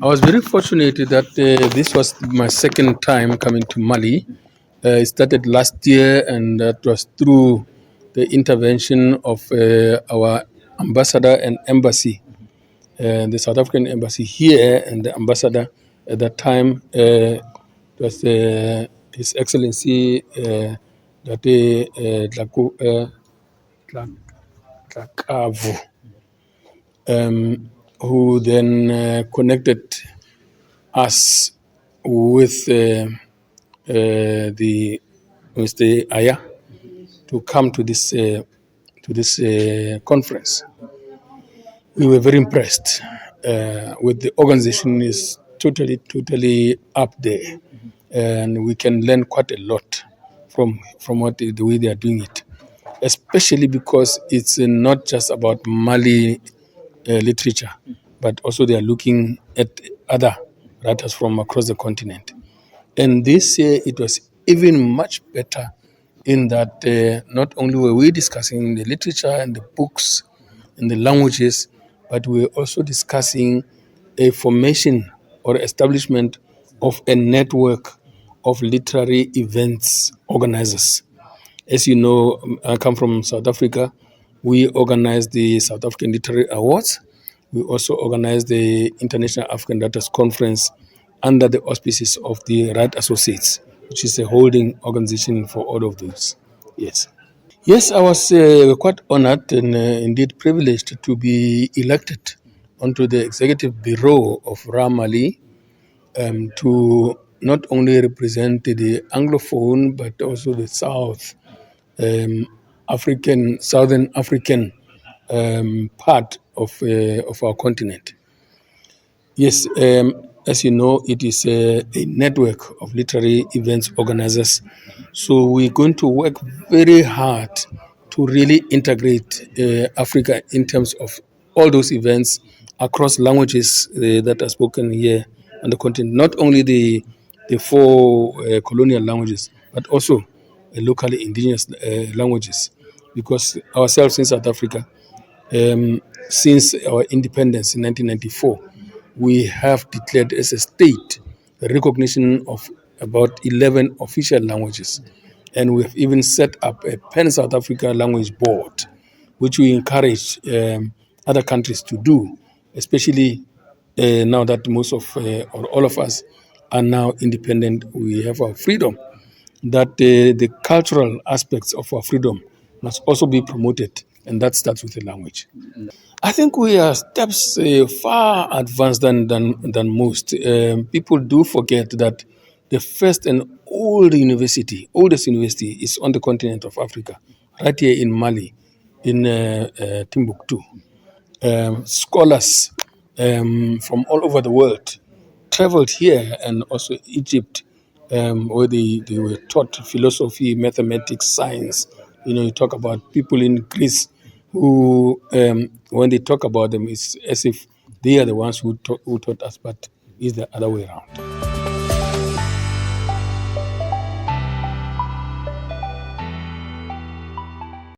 was very fortunate that this was my second time coming to Mali. It started last year, and that was through the intervention of our ambassador and embassy, the South African embassy here, and the ambassador at that time was His Excellency Date Tlakavu, who then connected us with the Mr. Aya to come to this conference. We were very impressed with the organization. Is totally up there, and we can learn quite a lot from the way they are doing it, especially because it's not just about Mali literature, but also they are looking at other writers from across the continent. And this year it was even much better in that not only were we discussing the literature and the books and the languages, but we were also discussing a formation or establishment of a network of literary events organizers. As you know, I come from South Africa. We organize the South African Literary Awards. We also organize the International African Writers Conference under the auspices of the Right Associates, which is a holding organization for all of those. Yes. Yes, I was quite honored and indeed privileged to be elected onto the Executive Bureau of Mali to not only represent the Anglophone but also the Southern African part of our continent. Yes, as you know, it is a network of literary events organizers. So we're going to work very hard to really integrate Africa in terms of all those events across languages that are spoken here on the continent. Not only the four colonial languages, but also locally indigenous languages. Because ourselves in South Africa, since our independence in 1994, we have declared as a state the recognition of about 11 official languages. And we have even set up a Pan-South Africa language board, which we encourage other countries to do, especially now that most of or all of us are now independent. We have our freedom, that the cultural aspects of our freedom must also be promoted, and that starts with the language. I think we are steps far advanced than most. People do forget that the first and oldest university is on the continent of Africa, right here in Mali, in Timbuktu. Scholars from all over the world traveled here, and also Egypt, where they were taught philosophy, mathematics, science. You talk about people in Greece who, when they talk about them, it's as if they are the ones who taught us, but it's the other way around.